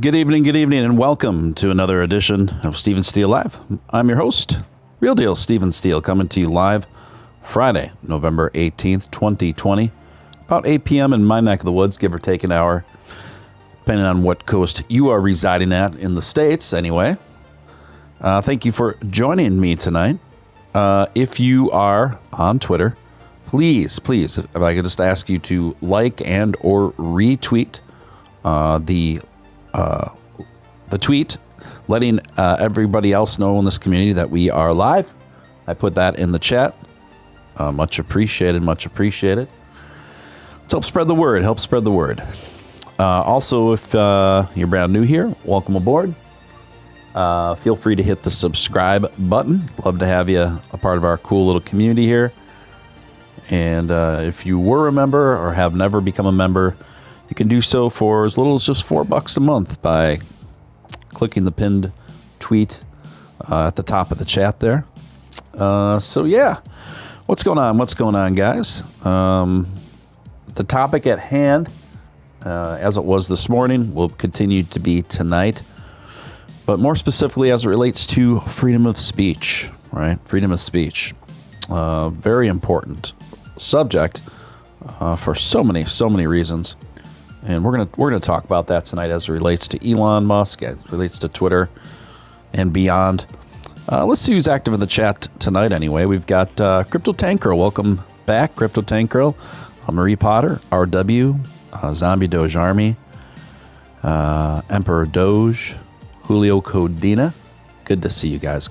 Good evening, and welcome to another edition of Steele Live. I'm your host, Real Deal Steven Steele, coming to you live Friday, November 18th, 2020, about 8 p.m. in my neck of the woods, give or take an hour, depending on what coast you are residing at in the States, anyway. Thank you for joining me tonight. If you are on Twitter, please, if I could just ask you to like and or retweet the tweet, letting everybody else know in this community that we are live. I put that in the chat. Much appreciated. Let's help spread the word. Also, if you're brand new here, welcome aboard. Feel free to hit the subscribe button. Love to have you a part of our cool little community here. And if you were a member or have never become a member, you can do so for as little as just $4 a month by clicking the pinned tweet at the top of the chat there. So yeah, what's going on, guys? The topic at hand, as it was this morning, will continue to be tonight, but more specifically as it relates to freedom of speech, right? Freedom of speech, very important subject for so many reasons. And we're gonna talk about that tonight as it relates to Elon Musk, as it relates to Twitter and beyond. Let's see who's active in the chat tonight anyway. We've got Crypto Tank Girl. Welcome back, Crypto Tank Girl. Marie Potter, RW, Zombie Doge Army, Emperor Doge, Julio Codina. Good to see you guys.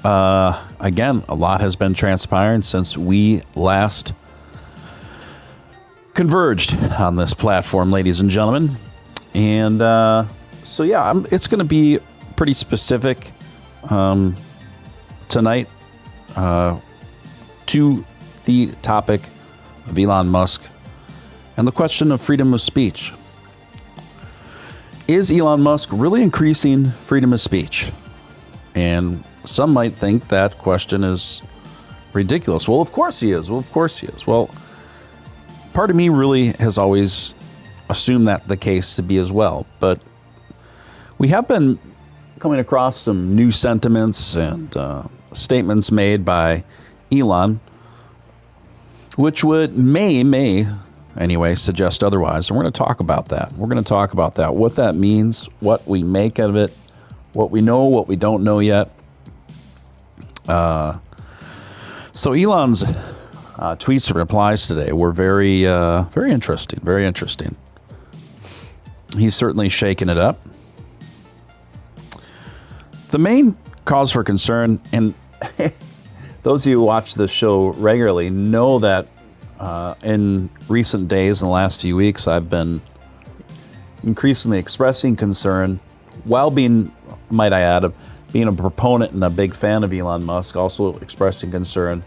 Again, a lot has been transpiring since we last converged on this platform, ladies and gentlemen. And it's going to be pretty specific tonight to the topic of Elon Musk and the question of freedom of speech. Is Elon Musk really increasing freedom of speech? And some might think that question is ridiculous. Well, of course he is. Well, part of me really has always assumed that the case to be as well. But we have been coming across some new sentiments and statements made by Elon, which may anyway suggest otherwise. And we're going to talk about that. What that means, what we make of it, what we know, what we don't know yet. So Elon's tweets and replies today were very interesting. He's certainly shaking it up. The main cause for concern, and those of you who watch this show regularly know that in recent days, in the last few weeks, I've been increasingly expressing concern while being, might I add, being a proponent and a big fan of Elon Musk, also expressing concern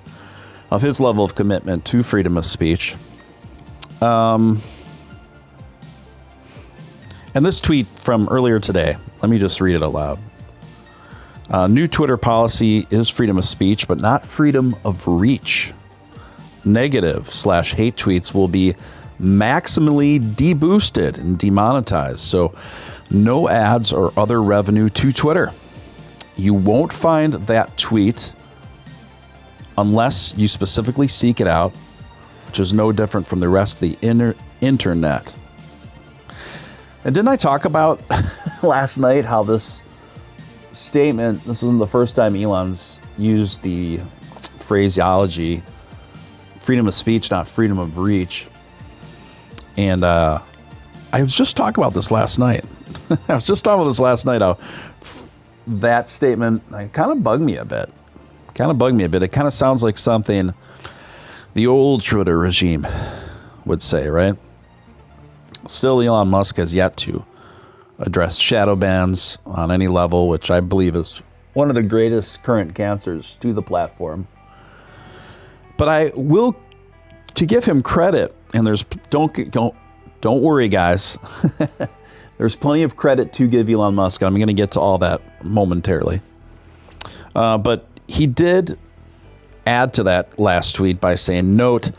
of his level of commitment to freedom of speech. And this tweet from earlier today, let me just read it aloud. New Twitter policy is freedom of speech, but not freedom of reach. Negative/hate tweets will be maximally deboosted and demonetized, so no ads or other revenue to Twitter. You won't find that tweet unless you specifically seek it out, which is no different from the rest of the internet. And didn't I talk about last night how this statement, this isn't the first time Elon's used the phraseology, freedom of speech, not freedom of reach. And I was just talking about this last night. How that statement kind of bugged me a bit. It kind of sounds like something the old Twitter regime would say, right? Still, Elon Musk has yet to address shadow bans on any level, which I believe is one of the greatest current cancers to the platform. But I will, to give him credit, and don't worry, guys. There's plenty of credit to give Elon Musk, and I'm going to get to all that momentarily. But he did add to that last tweet by saying, note,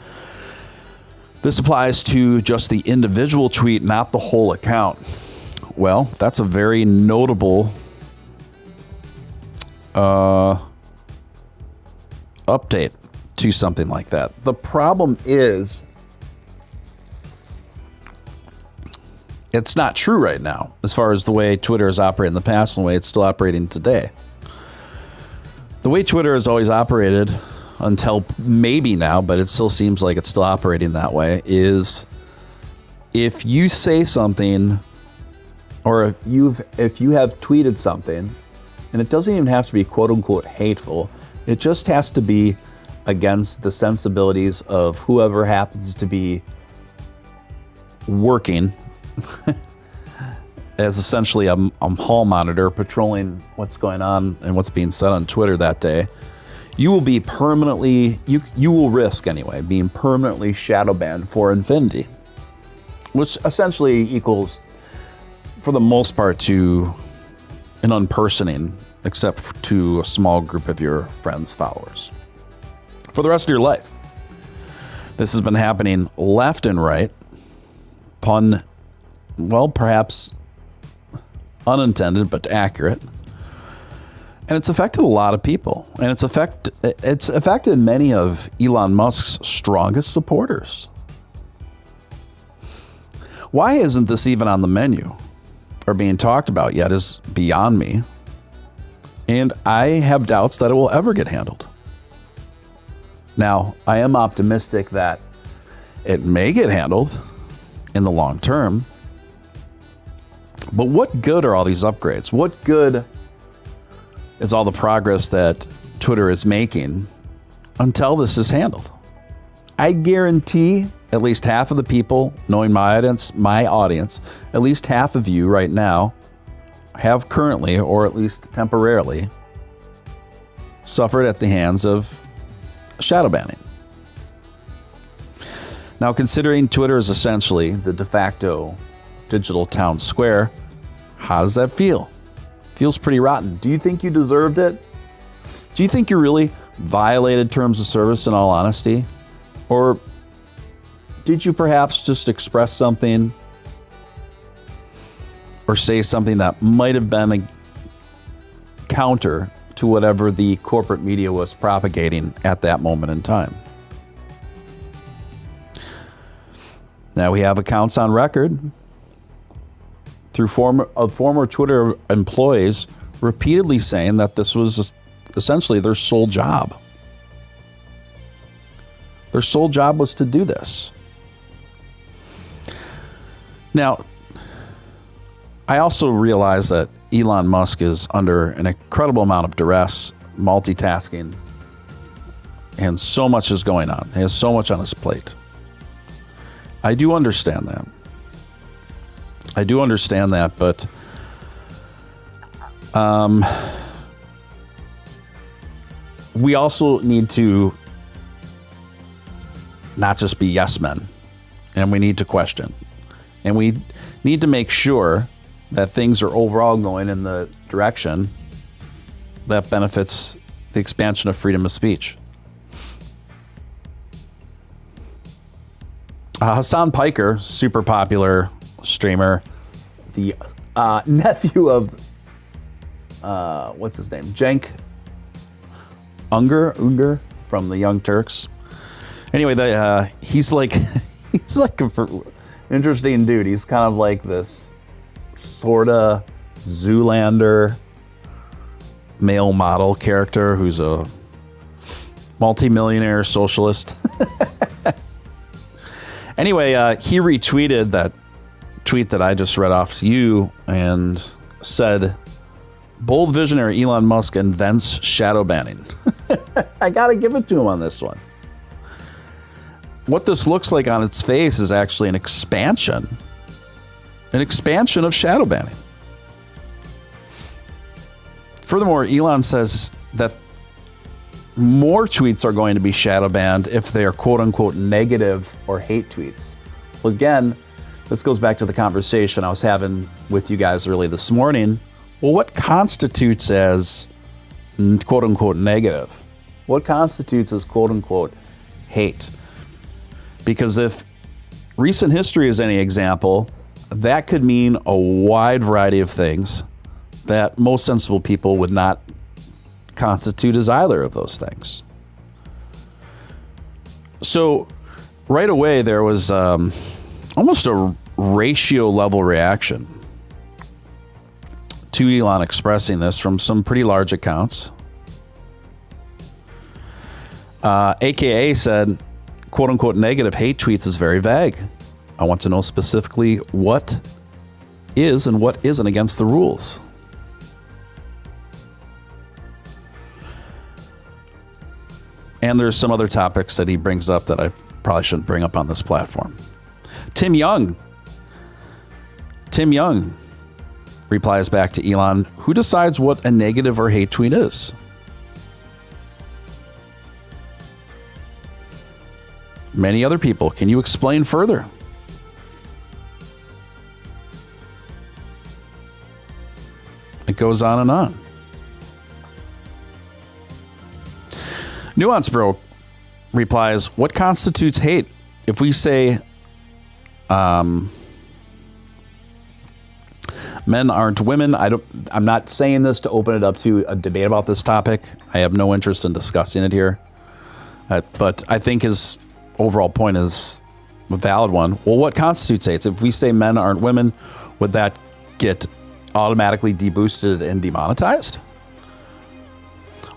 this applies to just the individual tweet, not the whole account. Well, that's a very notable update to something like that. The problem is, it's not true right now, as far as the way Twitter has operated in the past and the way it's still operating today. The way Twitter has always operated, until maybe now, but it still seems like it's still operating that way, is if you say something, or if you have tweeted something, and it doesn't even have to be quote unquote hateful, it just has to be against the sensibilities of whoever happens to be working as essentially a hall monitor patrolling what's going on and what's being said on Twitter that day, you will be permanently, you will risk anyway, being permanently shadow banned for infinity, which essentially equals, for the most part, to an unpersoning, except to a small group of your friends, followers, for the rest of your life. This has been happening left and right, perhaps unintended, but accurate. And it's affected a lot of people. And it's affected many of Elon Musk's strongest supporters. Why isn't this even on the menu or being talked about yet is beyond me. And I have doubts that it will ever get handled. Now, I am optimistic that it may get handled in the long term. But what good are all these upgrades? What good is all the progress that Twitter is making until this is handled? I guarantee at least half of the people, knowing my audience, at least half of you right now have currently, or at least temporarily, suffered at the hands of shadow banning. Now, considering Twitter is essentially the de facto digital town square, how does that feel? Feels pretty rotten. Do you think you deserved it? Do you think you really violated terms of service, in all honesty? Or did you perhaps just express something or say something that might have been a counter to whatever the corporate media was propagating at that moment in time? Now, we have accounts on record through former Twitter employees repeatedly saying that this was essentially their sole job. Their sole job was to do this. Now, I also realize that Elon Musk is under an incredible amount of duress, multitasking, and so much is going on. He has so much on his plate. I do understand that. But we also need to not just be yes men, and we need to question. And we need to make sure that things are overall going in the direction that benefits the expansion of freedom of speech. Hassan Piker, super popular streamer, the nephew of what's his name? Cenk Unger from the Young Turks. Anyway, he's like he's like an interesting dude. He's kind of like this sort of Zoolander male model character who's a multimillionaire socialist. Anyway, he retweeted that tweet that I just read off to you and said, "Bold visionary Elon Musk invents shadow banning." I got to give it to him on this one. What this looks like on its face is actually an expansion of shadow banning. Furthermore, Elon says that more tweets are going to be shadow banned if they are quote unquote negative or hate tweets. Well, again, this goes back to the conversation I was having with you guys early this morning. Well, what constitutes as quote unquote negative? What constitutes as quote unquote hate? Because if recent history is any example, that could mean a wide variety of things that most sensible people would not constitute as either of those things. So right away, there was almost a ratio level reaction to Elon expressing this from some pretty large accounts. AKA said, quote unquote, negative hate tweets is very vague. I want to know specifically what is and what isn't against the rules. And there's some other topics that he brings up that I probably shouldn't bring up on this platform. Tim Young replies back to Elon, who decides what a negative or hate tweet is? Many other people. Can you explain further? It goes on and on. Nuance Bro replies, what constitutes hate? If we say men aren't women, I'm not saying this to open it up to a debate about this topic. I have no interest in discussing it here. But I think his overall point is a valid one. Well, what constitutes hate? If we say men aren't women, would that get automatically deboosted and demonetized?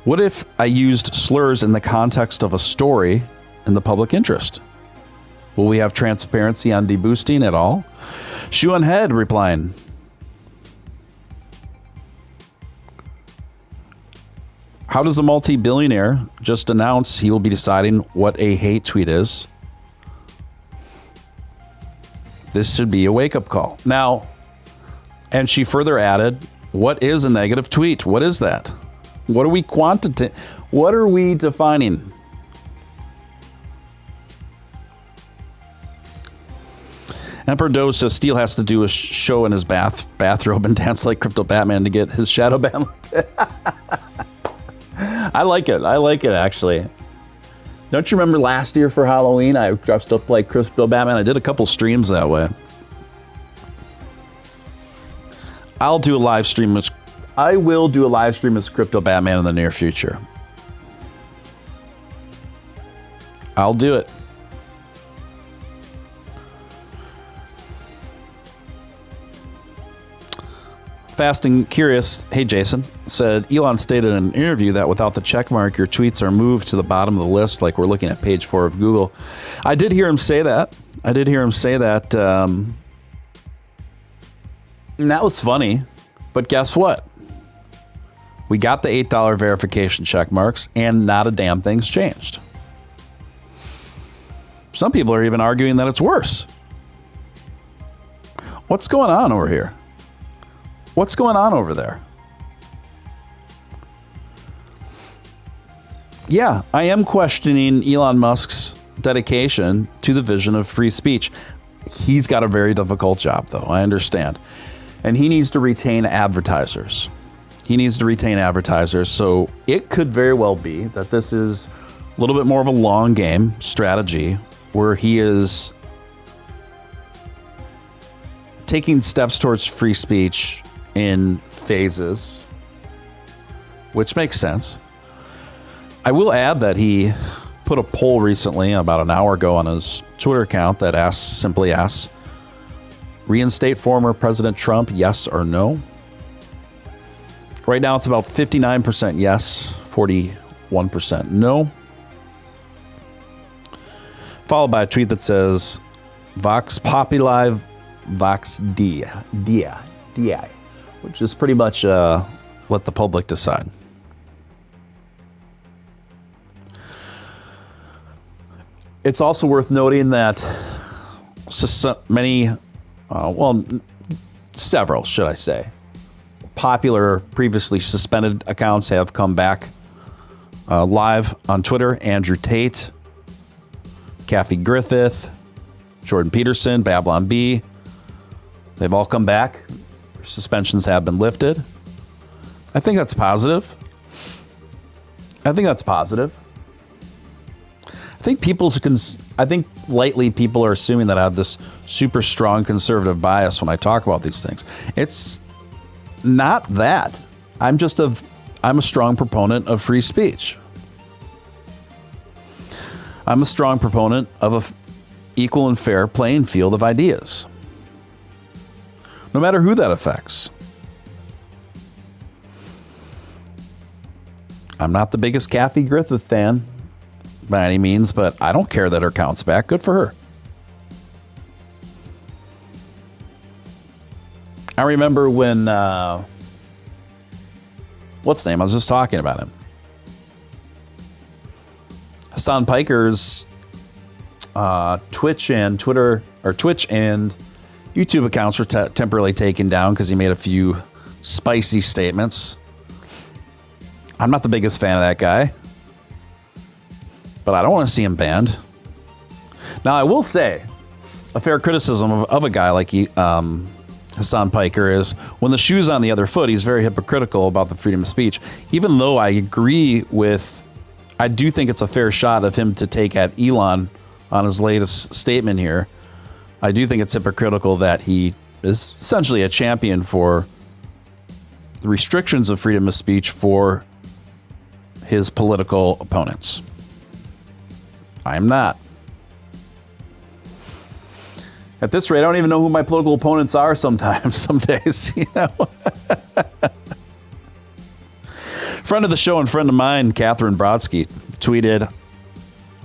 What if I used slurs in the context of a story in the public interest? Will we have transparency on deboosting at all? Shoe on head replying, how does a multi-billionaire just announce he will be deciding what a hate tweet is? This should be a wake-up call. Now, and she further added, what is a negative tweet? What is that? What are we What are we defining? Emperor Doge says Steele has to do a show in his bathrobe and dance like Crypto Batman to get his shadow ban. I like it. I like it, actually. Don't you remember last year for Halloween, I dressed up like Crypto Batman? I did a couple streams that way. I will do a live stream as Crypto Batman in the near future. I'll do it. Fast and Curious, hey Jason, said Elon stated in an interview that without the check mark, your tweets are moved to the bottom of the list, like we're looking at page 4 of Google. I did hear him say that. And that was funny. But guess what? We got the $8 verification check marks, and not a damn thing's changed. Some people are even arguing that it's worse. What's going on over here? What's going on over there? Yeah, I am questioning Elon Musk's dedication to the vision of free speech. He's got a very difficult job, though. I understand. And he needs to retain advertisers. So it could very well be that this is a little bit more of a long game strategy where he is taking steps towards free speech in phases which makes sense. I will add that he put a poll recently, about an hour ago, on his Twitter account that simply asks, reinstate former President Trump, yes or no? Right now, it's about 59% yes, 41% no. Followed by a tweet that says, Vox Populi, Vox Dei, which is pretty much let the public decide. It's also worth noting that several, should I say, popular, previously suspended accounts have come back live on Twitter. Andrew Tate, Kathy Griffith, Jordan Peterson, Babylon B. They've all come back. Suspensions have been lifted. I think that's positive. I think lately people are assuming that I have this super strong conservative bias when I talk about these things. It's not that. I'm a strong proponent of free speech. I'm a strong proponent of an equal and fair playing field of ideas, no matter who that affects. I'm not the biggest Kathy Griffith fan by any means, but I don't care that her account's back. Good for her. I remember when, what's his name? I was just talking about him. Hassan Piker's Twitch and YouTube accounts were temporarily taken down because he made a few spicy statements. I'm not the biggest fan of that guy, but I don't want to see him banned. Now, I will say, a fair criticism of a guy like Hassan Piker is, when the shoe's on the other foot, he's very hypocritical about the freedom of speech. Even though I do think it's a fair shot of him to take at Elon on his latest statement here. I do think it's hypocritical that he is essentially a champion for the restrictions of freedom of speech for his political opponents. I'm not. At this rate, I don't even know who my political opponents are sometimes, some days, you know. Friend of the show and friend of mine, Catherine Brodsky, tweeted,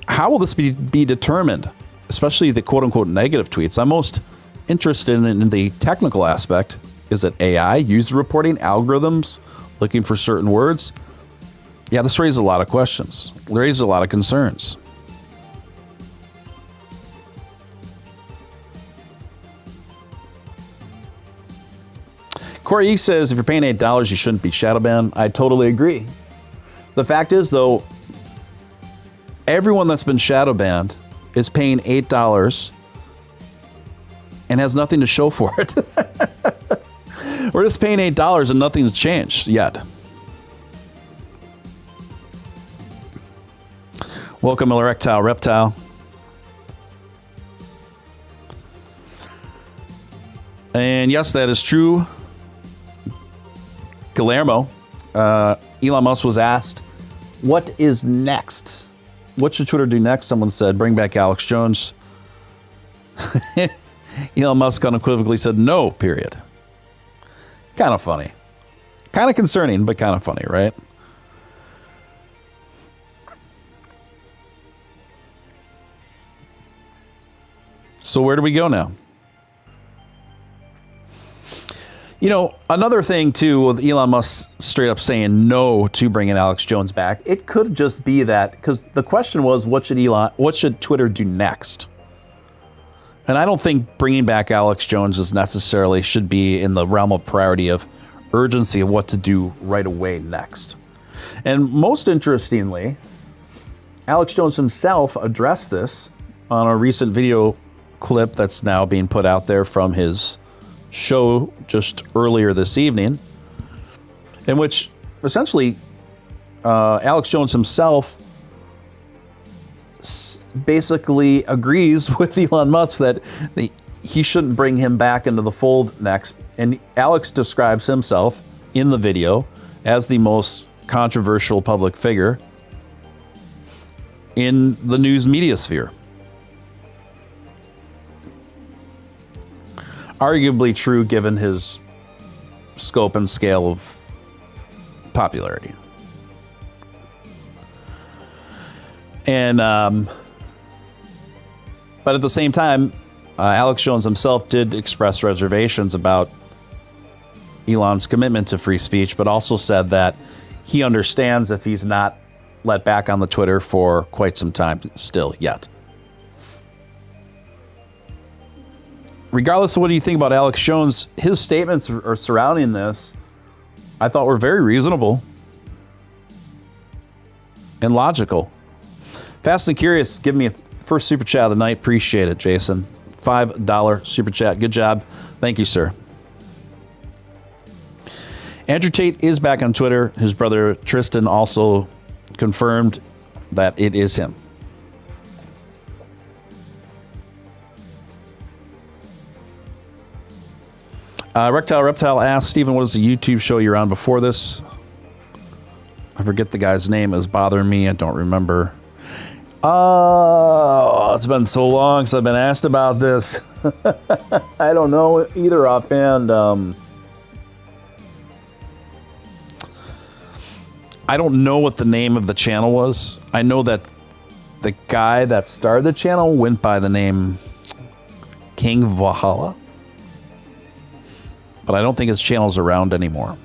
how will this be determined? Especially the quote-unquote negative tweets. I'm most interested in the technical aspect. Is it AI, user reporting, algorithms, looking for certain words? Yeah, this raises a lot of questions. It raises a lot of concerns. Corey E says, if you're paying $8, you shouldn't be shadow banned. I totally agree. The fact is, though, everyone that's been shadow banned is paying $8 and has nothing to show for it. We're just paying $8 and nothing's changed yet. Welcome, Erectile Reptile. And yes, that is true. Guillermo, Elon Musk was asked, what is next? What should Twitter do next? Someone said, bring back Alex Jones. Elon Musk unequivocally said, no, period. Kind of funny. Kind of concerning, but kind of funny, right? So where do we go now? You know, another thing, too, with Elon Musk straight up saying no to bringing Alex Jones back, it could just be that, because the question was, what should Twitter do next? And I don't think bringing back Alex Jones should be in the realm of priority of urgency of what to do right away next. And most interestingly, Alex Jones himself addressed this on a recent video clip that's now being put out there from his show just earlier this evening, in which essentially Alex Jones himself basically agrees with Elon Musk that he shouldn't bring him back into the fold next. And Alex describes himself in the video as the most controversial public figure in the news media sphere. Arguably true given his scope and scale of popularity. And, but at the same time, Alex Jones himself did express reservations about Elon's commitment to free speech, but also said that he understands if he's not let back on the Twitter for quite some time still yet. Regardless of what you think about Alex Jones, his statements surrounding this, I thought were very reasonable and logical. Fast and Curious, give me a first super chat of the night. Appreciate it, Jason. $5 super chat. Good job. Thank you, sir. Andrew Tate is back on Twitter. His brother Tristan also confirmed that it is him. Reptile asks, Steven, what is the YouTube show you're on before this? I forget the guy's name. It's bothering me. I don't remember. Oh, it's been so long since I've been asked about this. I don't know either offhand. I don't know what the name of the channel was. I know that the guy that started the channel went by the name King Valhalla. But I don't think his channel's around anymore.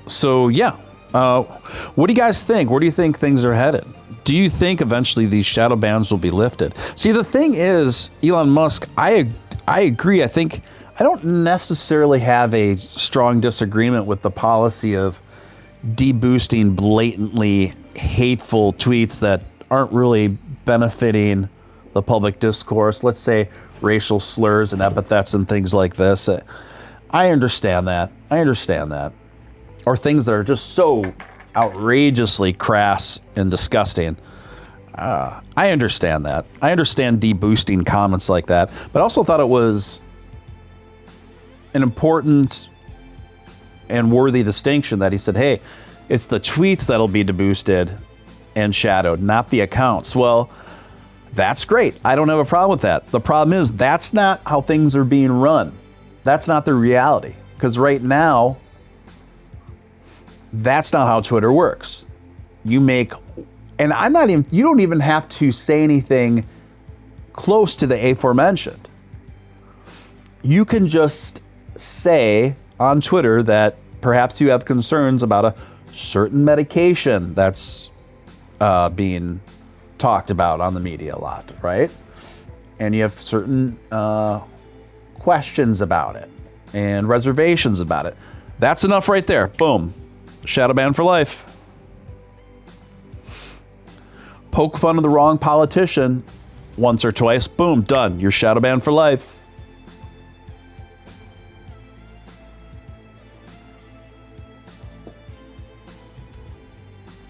So, yeah. What do you guys think? Where do you think things are headed? Do you think eventually these shadow bans will be lifted? See, the thing is, Elon Musk, I agree. I think I don't necessarily have a strong disagreement with the policy of deboosting blatantly hateful tweets that aren't really benefiting the public discourse. Let's say racial slurs and epithets and things like this. I understand that. Or things that are just so outrageously crass and disgusting. I understand that. I understand deboosting comments like that. But I also thought it was an important and worthy distinction that he said, hey, it's the tweets that'll be deboosted and shadowed, not the accounts. Well, that's great. I don't have a problem with that. The problem is that's not how things are being run. That's not the reality. Because right now, that's not how Twitter works. You make, and you don't even have to say anything close to the aforementioned. You can just say on Twitter that perhaps you have concerns about a certain medication that's being talked about on the media a lot, right? And you have certain questions about it and reservations about it. That's enough right there. Boom. Shadow ban for life. Poke fun of the wrong politician once or twice. Boom. Done. You're shadow banned for life.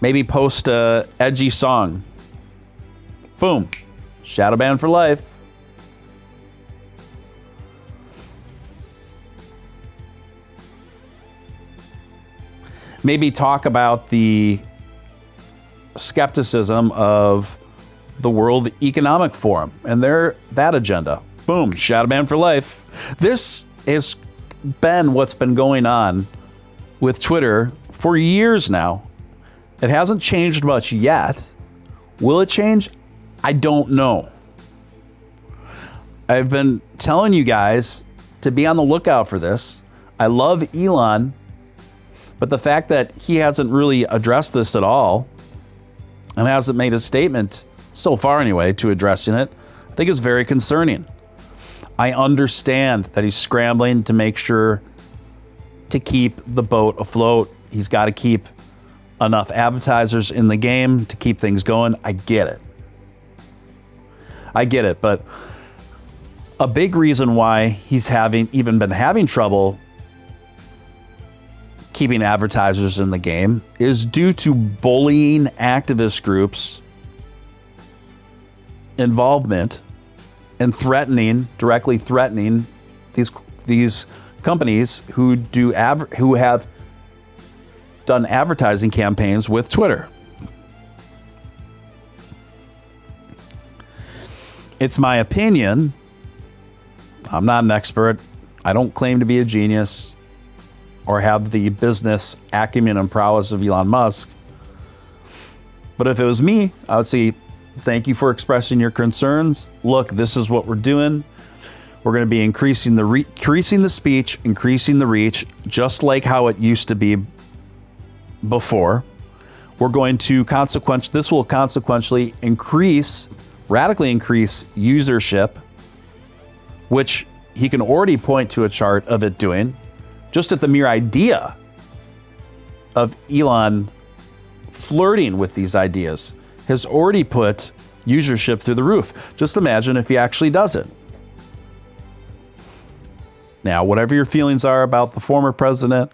Maybe post a edgy song. Boom. Shadow ban for life. Maybe talk about the skepticism of the World Economic Forum and that agenda. Boom. Shadow ban for life. This has been what's been going on with Twitter for years now. It hasn't changed much yet. Will it change? I don't know. I've been telling you guys to be on the lookout for this. I love Elon, but the fact that he hasn't really addressed this at all and hasn't made a statement, so far anyway, to addressing it, I think is very concerning. I understand that he's scrambling to make sure to keep the boat afloat. He's got to keep enough advertisers in the game to keep things going. I get it, but a big reason why he's been having trouble keeping advertisers in the game is due to bullying activist groups' involvement and directly threatening these companies who have done advertising campaigns with Twitter. It's my opinion. I'm not an expert. I don't claim to be a genius or have the business acumen and prowess of Elon Musk. But if it was me, I would say, thank you for expressing your concerns. Look, this is what we're doing. We're going to be increasing the speech, increasing the reach, just like how it used to be before. We're going to this will consequentially radically increase usership, which he can already point to a chart of it doing. Just at the mere idea of Elon flirting with these ideas has already put usership through the roof. Just imagine if he actually does it. Now, whatever your feelings are about the former president,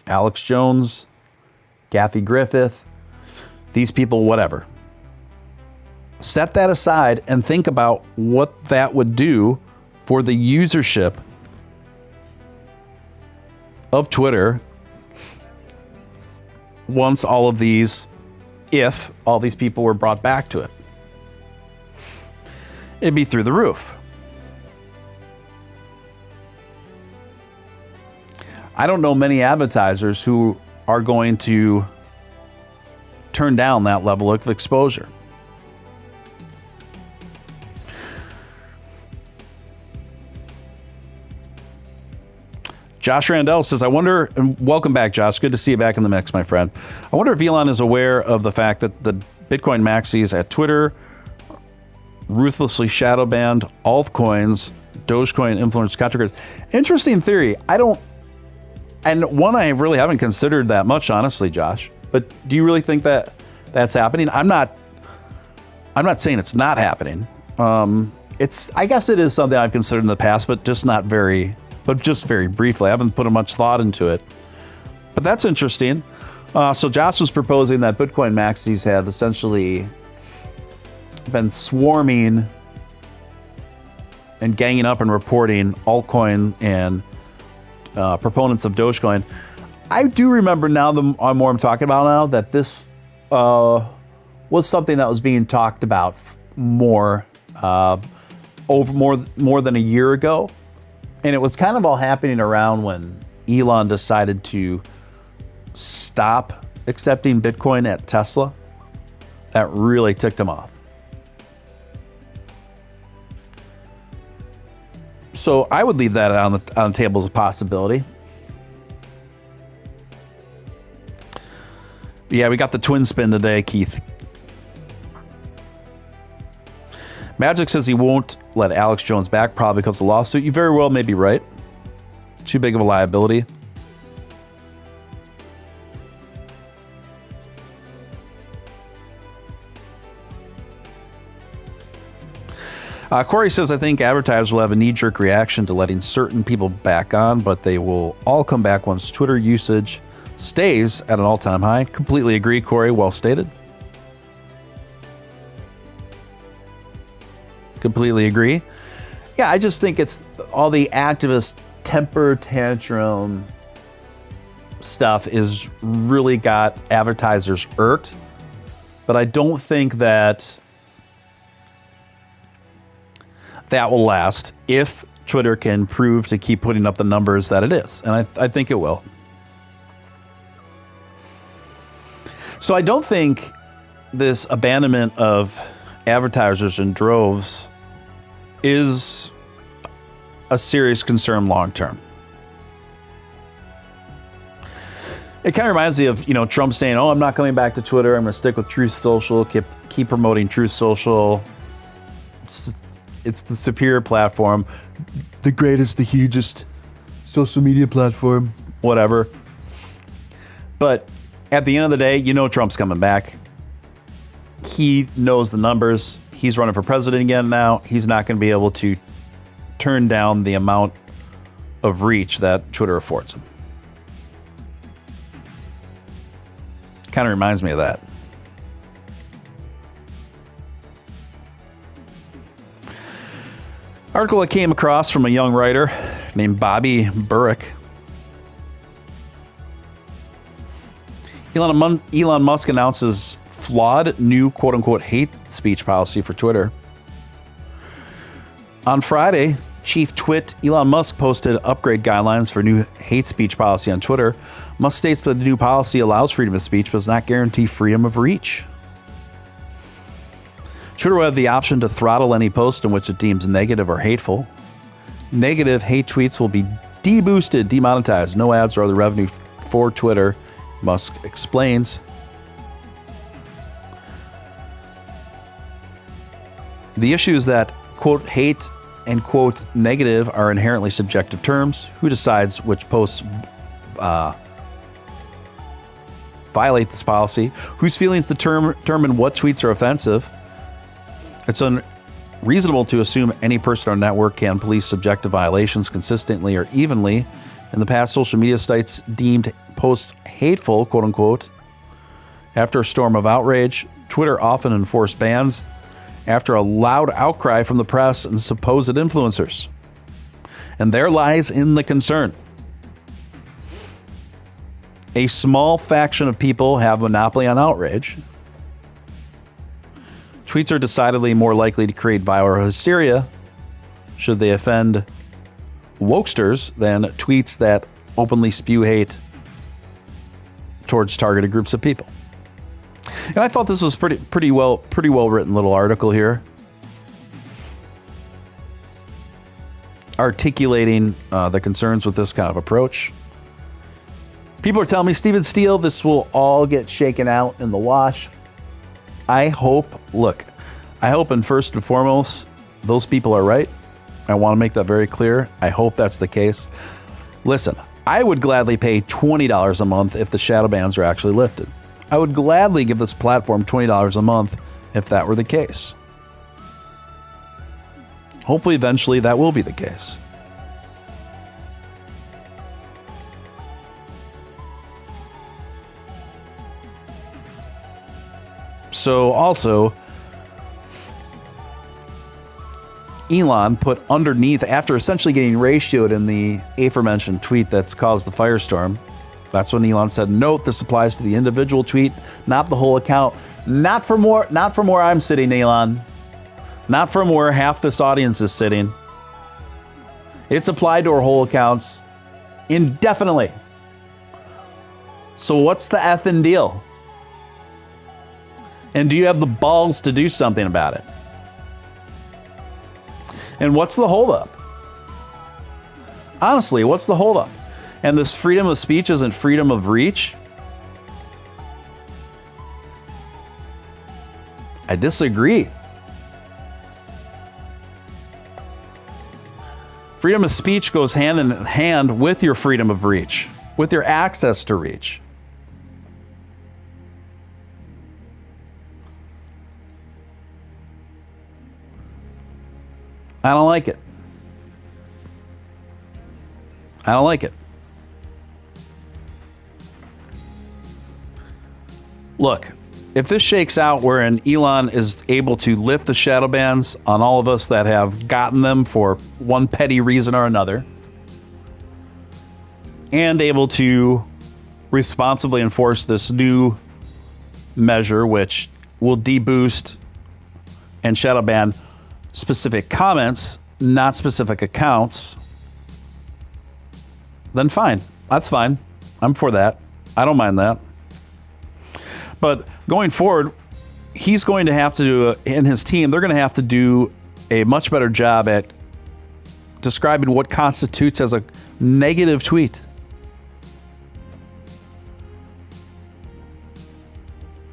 Alex Jones, Kathy Griffith, these people, whatever. Set that aside and think about what that would do for the usership of Twitter once if all these people were brought back to it. It'd be through the roof. I don't know many advertisers who are going to turn down that level of exposure. Josh Randell says, I wonder, and welcome back, Josh. Good to see you back in the mix, my friend. I wonder if Elon is aware of the fact that the Bitcoin maxis at Twitter ruthlessly shadow banned altcoins, Dogecoin influenced contributors. Interesting theory. I really haven't considered that much, honestly, Josh. But do you really think that that's happening? I'm not saying it's not happening. I guess it is something I've considered in the past, but just very briefly. I haven't put much thought into it. But that's interesting. So Josh was proposing that Bitcoin maxis have essentially been swarming and ganging up and reporting altcoin and proponents of Dogecoin. I do remember now, the more I'm talking about now, that this was something that was being talked about more than a year ago. And it was kind of all happening around when Elon decided to stop accepting Bitcoin at Tesla. That really ticked him off. So I would leave that on the table as a possibility. Yeah, we got the twin spin today, Keith. Magic says he won't let Alex Jones back, probably because of the lawsuit. You very well may be right. Too big of a liability. Corey says, I think advertisers will have a knee-jerk reaction to letting certain people back on, but they will all come back once Twitter usage stays at an all-time high. Completely agree, Corey. Well stated. Completely agree. Yeah, I just think it's all the activist temper tantrum stuff is really got advertisers irked. But I don't think that will last if Twitter can prove to keep putting up the numbers that it is. And I think it will. So I don't think this abandonment of advertisers in droves is a serious concern long term. It kind of reminds me of, Trump saying, "Oh, I'm not coming back to Twitter. I'm going to stick with Truth Social. Keep promoting Truth Social. It's the superior platform, the greatest, the hugest social media platform, whatever." But at the end of the day, Trump's coming back. He knows the numbers. He's running for president again now. He's not going to be able to turn down the amount of reach that Twitter affords him. Kind of reminds me of that. Article I came across from a young writer named Bobby Burrick. Elon Musk announces flawed new quote-unquote hate speech policy for Twitter. On Friday, Chief Twit Elon Musk posted upgrade guidelines for new hate speech policy on Twitter. Musk states that the new policy allows freedom of speech but does not guarantee freedom of reach. Twitter will have the option to throttle any post in which it deems negative or hateful. Negative hate tweets will be deboosted, demonetized. No ads or other revenue for Twitter, Musk explains. The issue is that, quote, hate and, quote, negative are inherently subjective terms. Who decides which posts violate this policy? Whose feelings determine what tweets are offensive? It's unreasonable to assume any person or network can police subjective violations consistently or evenly. In the past, social media sites deemed posts hateful, quote unquote. After a storm of outrage, Twitter often enforced bans after a loud outcry from the press and supposed influencers. And there lies in the concern. A small faction of people have monopoly on outrage. Tweets are decidedly more likely to create viral hysteria should they offend wokesters than tweets that openly spew hate towards targeted groups of people. And I thought this was pretty well written little article here, articulating the concerns with this kind of approach. People are telling me, Steele, this will all get shaken out in the wash. I hope and first and foremost, those people are right. I want to make that very clear. I hope that's the case. Listen, I would gladly pay $20 a month if the shadow bans are actually lifted. I would gladly give this platform $20 a month if that were the case. Hopefully, eventually, that will be the case. So also, Elon put underneath, after essentially getting ratioed in the aforementioned tweet that's caused the firestorm, that's when Elon said, note, this applies to the individual tweet, not the whole account. Not from where I'm sitting, Elon. Not from where half this audience is sitting. It's applied to our whole accounts indefinitely. So what's the effing deal? And do you have the balls to do something about it? And what's the holdup? Honestly, what's the holdup? And this freedom of speech isn't freedom of reach? I disagree. Freedom of speech goes hand in hand with your freedom of reach, with your access to reach. I don't like it. I don't like it. Look, if this shakes out wherein Elon is able to lift the shadow bans on all of us that have gotten them for one petty reason or another, and able to responsibly enforce this new measure, which will deboost and shadow ban specific comments, not specific accounts, then fine. That's fine. I'm for that. I don't mind that. But going forward, he's going to have to do, and his team, they're going to have to do a much better job at describing what constitutes as a negative tweet.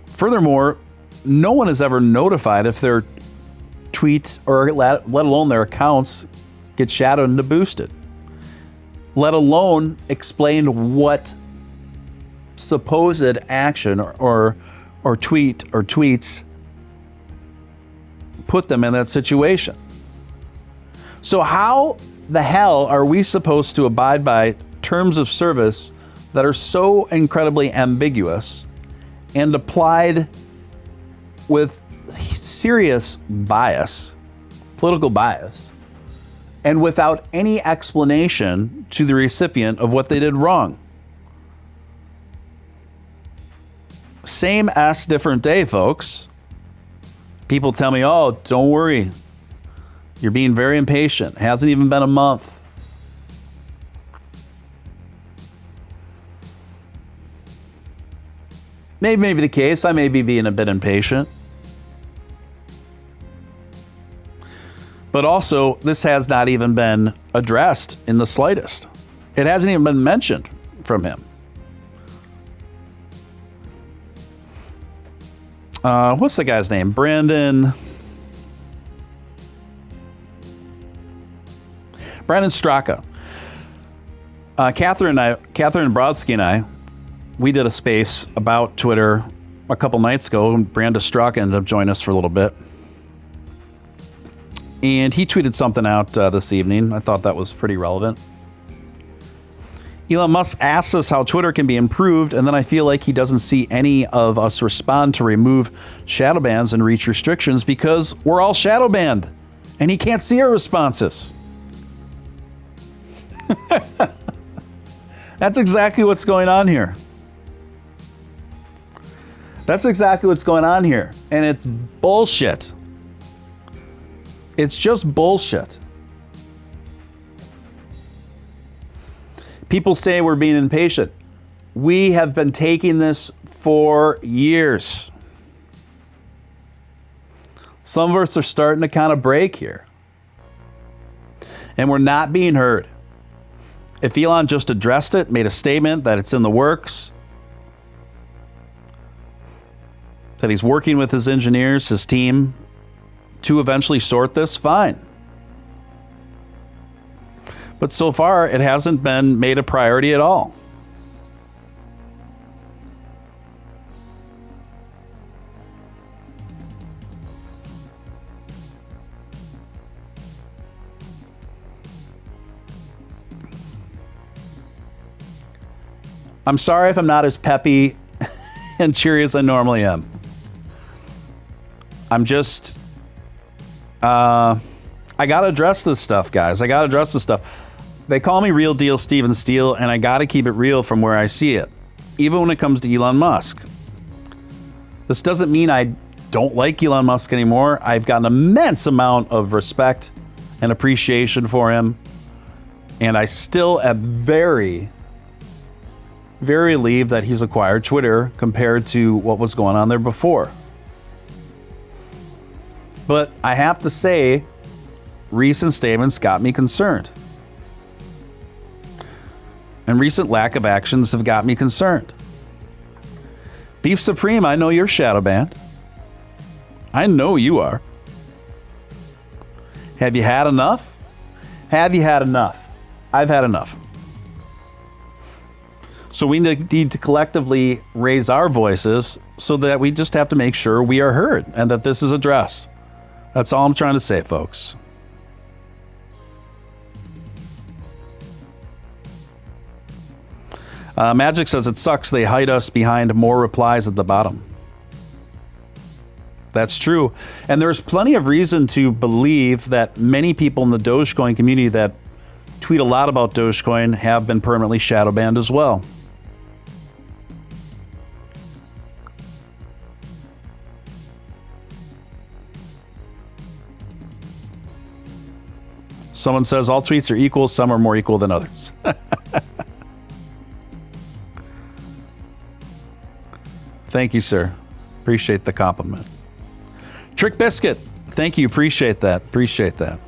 Furthermore, no one is ever notified if their tweet or let alone their accounts get shadowed and boosted. Let alone explain what supposed action or tweet or tweets put them in that situation. So how the hell are we supposed to abide by terms of service that are so incredibly ambiguous and applied with serious bias, political bias, and without any explanation to the recipient of what they did wrong. Same ass, different day, folks. People tell me, oh, don't worry. You're being very impatient. Hasn't even been a month. Maybe the case. I may be being a bit impatient. But also, this has not even been addressed in the slightest. It hasn't even been mentioned from him. What's the guy's name? Brandon Straka. Catherine Brodsky and I, we did a space about Twitter a couple nights ago, and Brandon Straka ended up joining us for a little bit. And he tweeted something out this evening. I thought that was pretty relevant. Elon Musk asks us how Twitter can be improved, and then I feel like he doesn't see any of us respond to remove shadow bans and reach restrictions because we're all shadow banned, and he can't see our responses. That's exactly what's going on here. That's exactly what's going on here, and it's bullshit. It's just bullshit. People say we're being impatient. We have been taking this for years. Some of us are starting to kind of break here. And we're not being heard. If Elon just addressed it, made a statement that it's in the works, that he's working with his engineers, his team, to eventually sort this, fine. But so far, it hasn't been made a priority at all. I'm sorry if I'm not as peppy and cheery as I normally am. I'm just... I got to address this stuff, guys. I got to address this stuff. They call me Real Deal Steele, and I got to keep it real from where I see it, even when it comes to Elon Musk. This doesn't mean I don't like Elon Musk anymore. I've got an immense amount of respect and appreciation for him, and I still am very, very relieved that he's acquired Twitter compared to what was going on there before. But I have to say, recent statements got me concerned. And recent lack of actions have got me concerned. Beef Supreme, I know you're shadow banned. I know you are. Have you had enough? Have you had enough? I've had enough. So we need to collectively raise our voices so that we just have to make sure we are heard and that this is addressed. That's all I'm trying to say, folks. Magic says it sucks they hide us behind more replies at the bottom. That's true. And there's plenty of reason to believe that many people in the Dogecoin community that tweet a lot about Dogecoin have been permanently shadow banned as well. Someone says all tweets are equal, some are more equal than others. Thank you, sir. Appreciate the compliment. Trick Biscuit, thank you. Appreciate that. Appreciate that.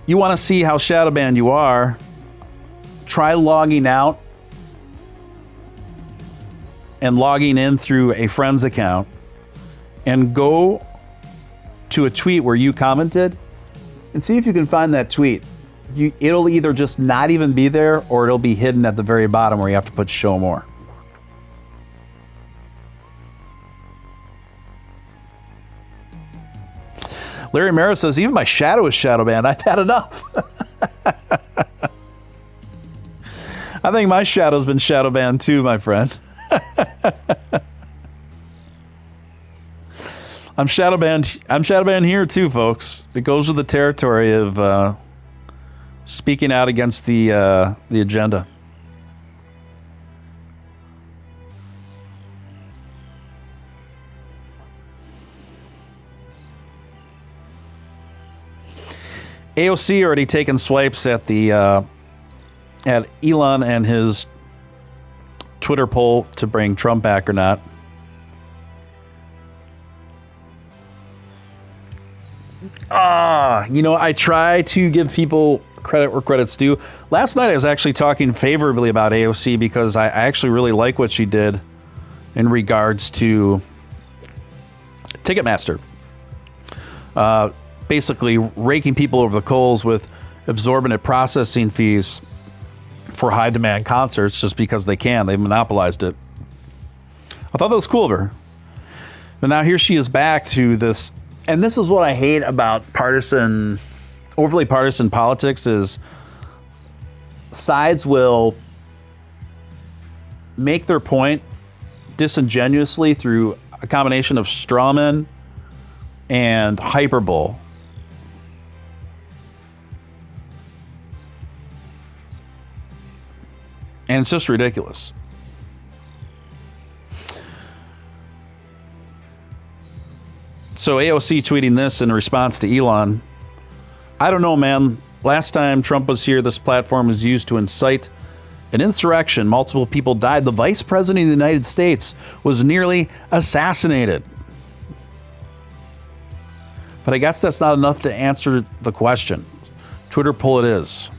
You want to see how shadow banned you are? Try logging out and logging in through a friend's account and go to a tweet where you commented and see if you can find that tweet. It'll either just not even be there or it'll be hidden at the very bottom where you have to put show more. Larry Mara says, even my shadow is shadow banned. I've had enough. I think my shadow's been shadow banned too, my friend. I'm shadow banned. I'm shadow banned here too, folks. It goes with the territory of speaking out against the agenda. AOC already taken swipes at the at Elon and his Twitter poll to bring Trump back or not. I try to give people credit where credit's due. Last night I was actually talking favorably about AOC because I actually really like what she did in regards to Ticketmaster. Basically raking people over the coals with exorbitant processing fees for high demand concerts just because they can. They've monopolized it. I thought that was cool of her. But now here she is back to this. And this is what I hate about overly partisan politics is sides will make their point disingenuously through a combination of strawmen and hyperbole. And it's just ridiculous. So AOC tweeting this in response to Elon. I don't know, man. Last time Trump was here, this platform was used to incite an insurrection. Multiple people died. The vice president of the United States was nearly assassinated. But I guess that's not enough to answer the question. Twitter poll it is.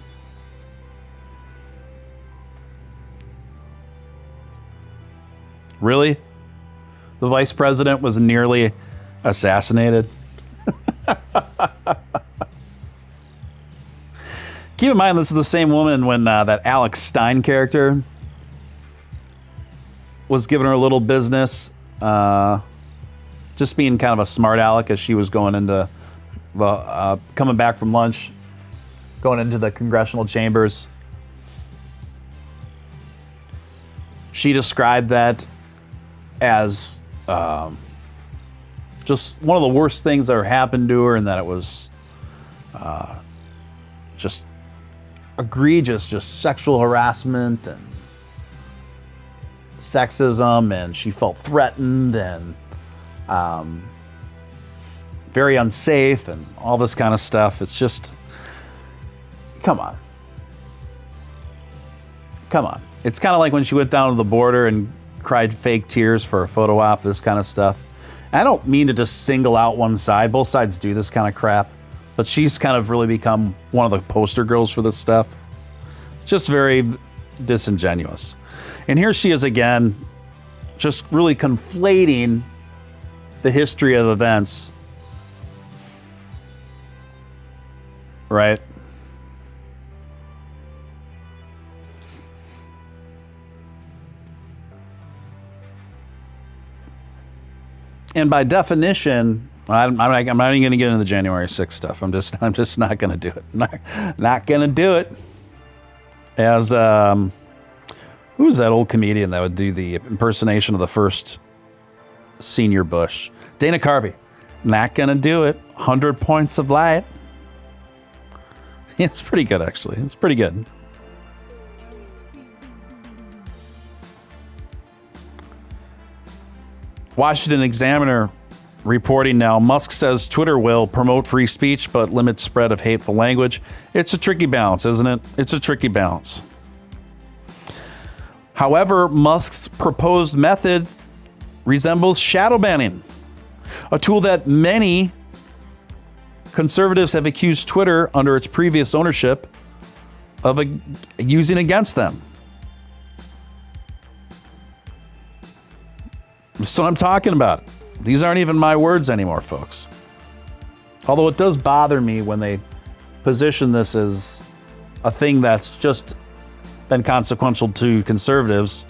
Really? The vice president was nearly assassinated? Keep in mind, this is the same woman when that Alex Stein character was giving her a little business, just being kind of a smart aleck as she was going into coming back from lunch, going into the congressional chambers. She described that as just one of the worst things that ever happened to her, and that it was just egregious, just sexual harassment and sexism, and she felt threatened and very unsafe and all this kind of stuff. It's just, come on. It's kind of like when she went down to the border and cried fake tears for a photo op, this kind of stuff. I don't mean to just single out one side. Both sides do this kind of crap. But she's kind of really become one of the poster girls for this stuff. It's just very disingenuous. And here she is again, just really conflating the history of events. Right? And by definition, I'm not even going to get into the January 6th stuff. I'm just not going to do it. Not going to do it. As who was that old comedian that would do the impersonation of the first senior Bush? Dana Carvey. Not going to do it. 100 points of light. It's pretty good, actually. It's pretty good. Washington Examiner reporting now, Musk says Twitter will promote free speech but limit spread of hateful language. It's a tricky balance, isn't it? It's a tricky balance. However, Musk's proposed method resembles shadow banning, a tool that many conservatives have accused Twitter under its previous ownership of using against them. That's what I'm talking about. These aren't even my words anymore, folks. Although it does bother me when they position this as a thing that's just been consequential to conservatives.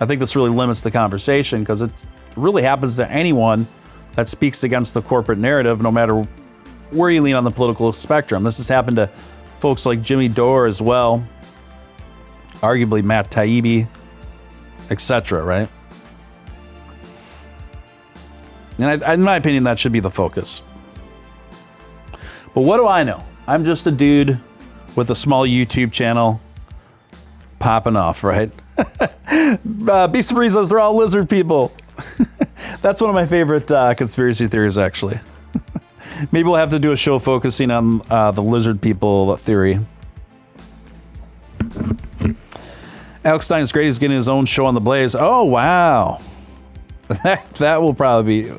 I think this really limits the conversation because it really happens to anyone that speaks against the corporate narrative, no matter where you lean on the political spectrum. This has happened to folks like Jimmy Dore as well, arguably Matt Taibbi, etc., right? And in my opinion, that should be the focus. But what do I know? I'm just a dude with a small YouTube channel popping off, right? Beast says they're all lizard people. That's one of my favorite conspiracy theories, actually. Maybe we'll have to do a show focusing on the lizard people theory. Alex Stein's great. He's getting his own show on the Blaze. Oh, wow. That will probably be...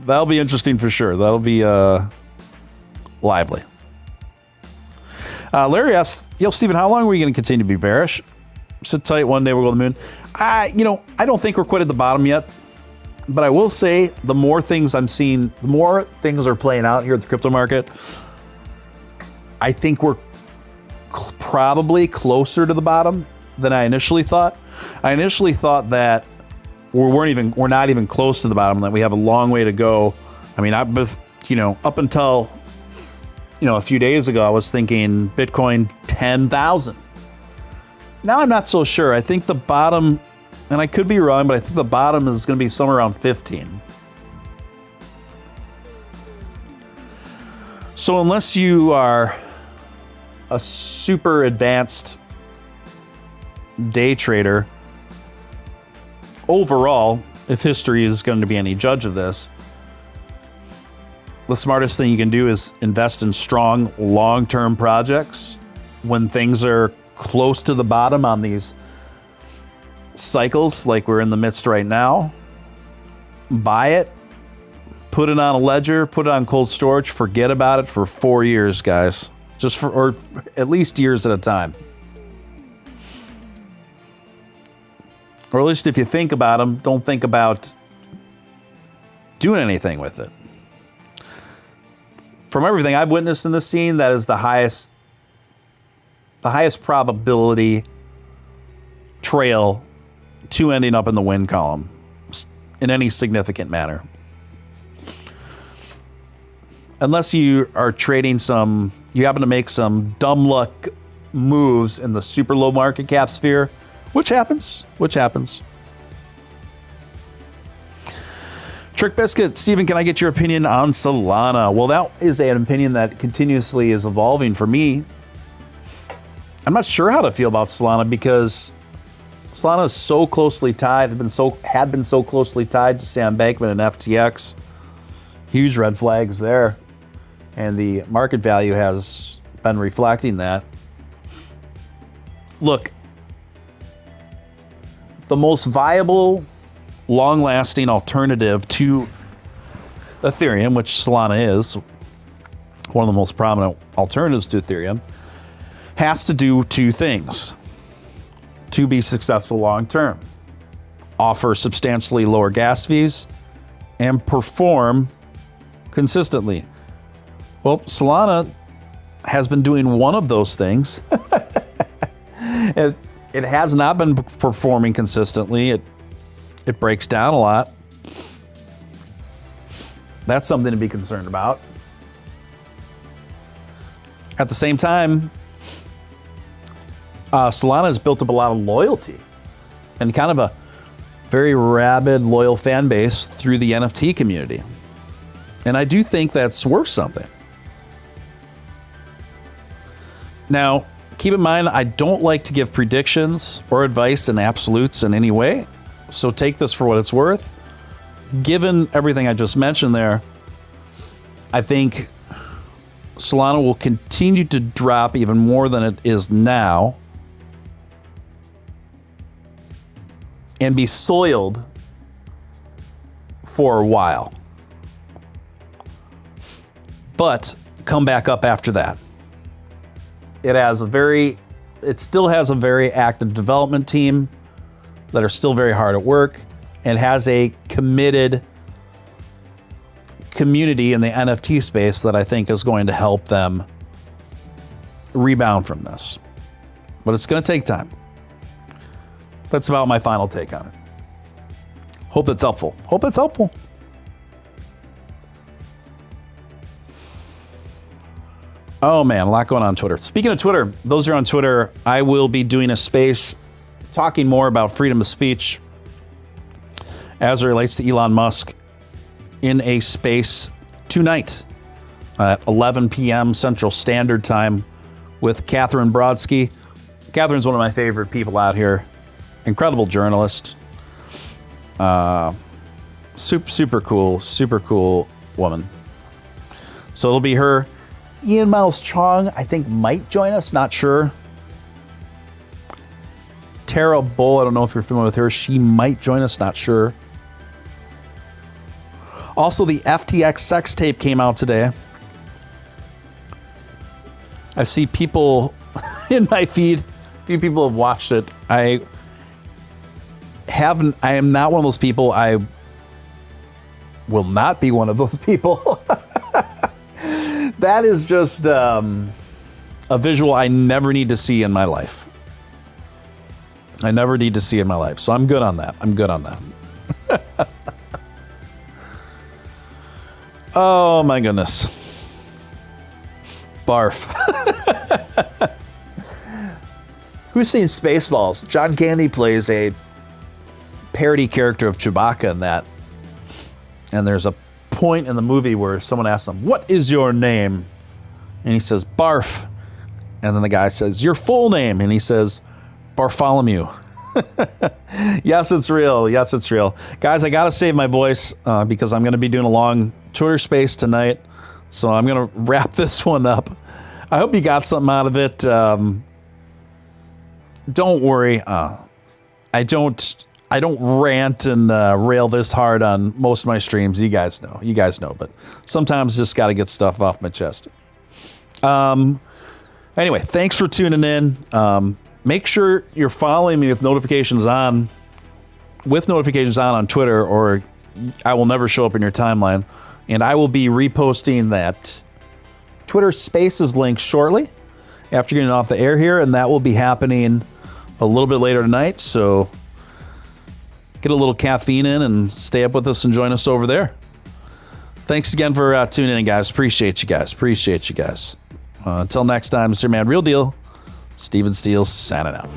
That'll be interesting for sure. That'll be lively. Larry asks, yo, Steven, how long are we going to continue to be bearish? Sit tight, one day we'll go to the moon. I don't think we're quite at the bottom yet. But I will say, the more things I'm seeing, the more things are playing out here at the crypto market, I think we're probably closer to the bottom than I initially thought. I initially thought that we're not even close to the bottom, that we have a long way to go. I mean, up until, a few days ago, I was thinking Bitcoin 10,000. Now I'm not so sure. I think the bottom, and I could be wrong, but I think the bottom is going to be somewhere around 15. So unless you are a super advanced day trader, overall, if history is going to be any judge of this, the smartest thing you can do is invest in strong long-term projects when things are close to the bottom on these cycles like we're in the midst right now. Buy it, put it on a ledger, put it on cold storage, forget about it for 4 years, guys. Or at least years at a time. Or at least if you think about them, don't think about doing anything with it. From everything I've witnessed in this scene, that is the highest probability trail to ending up in the win column in any significant manner. Unless you are trading you happen to make some dumb luck moves in the super low market cap sphere, which happens. Trick Biscuit, Steven, can I get your opinion on Solana? Well, that is an opinion that continuously is evolving for me. I'm not sure how to feel about Solana because Solana is so closely tied, had been so closely tied to Sam Bankman and FTX. Huge red flags there. And the market value has been reflecting that. Look, the most viable, long-lasting alternative to Ethereum, which Solana is, one of the most prominent alternatives to Ethereum, has to do two things to be successful long-term. Offer substantially lower gas fees and perform consistently. Well, Solana has been doing one of those things. It has not been performing consistently. It breaks down a lot. That's something to be concerned about. At the same time, Solana has built up a lot of loyalty and kind of a very rabid, loyal fan base through the NFT community. And I do think that's worth something. Now, keep in mind, I don't like to give predictions or advice in absolutes in any way. So take this for what it's worth. Given everything I just mentioned there, I think Solana will continue to drop even more than it is now and be soiled for a while. But come back up after that. It still has a very active development team that are still very hard at work and has a committed community in the NFT space that I think is going to help them rebound from this. But it's going to take time. That's about my final take on it. Hope that's helpful. Oh man, a lot going on Twitter. Speaking of Twitter, those who are on Twitter, I will be doing a space talking more about freedom of speech as it relates to Elon Musk in a space tonight at 11 p.m. Central Standard Time with Catherine Brodsky. Catherine's one of my favorite people out here. Incredible journalist. Super cool woman. So it'll be her. Ian Miles Chong, I think, might join us. Not sure. Tara Bull, I don't know if you're familiar with her. She might join us. Not sure. Also, the FTX sex tape came out today. I see people in my feed. A few people have watched it. I am not one of those people. I will not be one of those people. That is just a visual I never need to see in my life. I never need to see in my life. So I'm good on that. I'm good on that. Oh my goodness. Barf. Who's seen Spaceballs? John Candy plays a parody character of Chewbacca in that. And there's a point in the movie where someone asks him, "What is your name?" And he says, "Barf." And then the guy says, "Your full name?" And he says, "Bartholomew." Yes, it's real. Yes, it's real. Guys, I got to save my voice because I'm going to be doing a long Twitter space tonight. So I'm going to wrap this one up. I hope you got something out of it. Don't worry. I don't rant and rail this hard on most of my streams. You guys know, but sometimes just got to get stuff off my chest. Anyway, thanks for tuning in. Make sure you're following me with notifications on Twitter, or I will never show up in your timeline. And I will be reposting that Twitter Spaces link shortly after getting off the air here, and that will be happening a little bit later tonight. So get a little caffeine in and stay up with us and join us over there. Thanks again for tuning in, guys. Appreciate you guys. Until next time, Mr. Man Real Deal, Steven Steele signing out.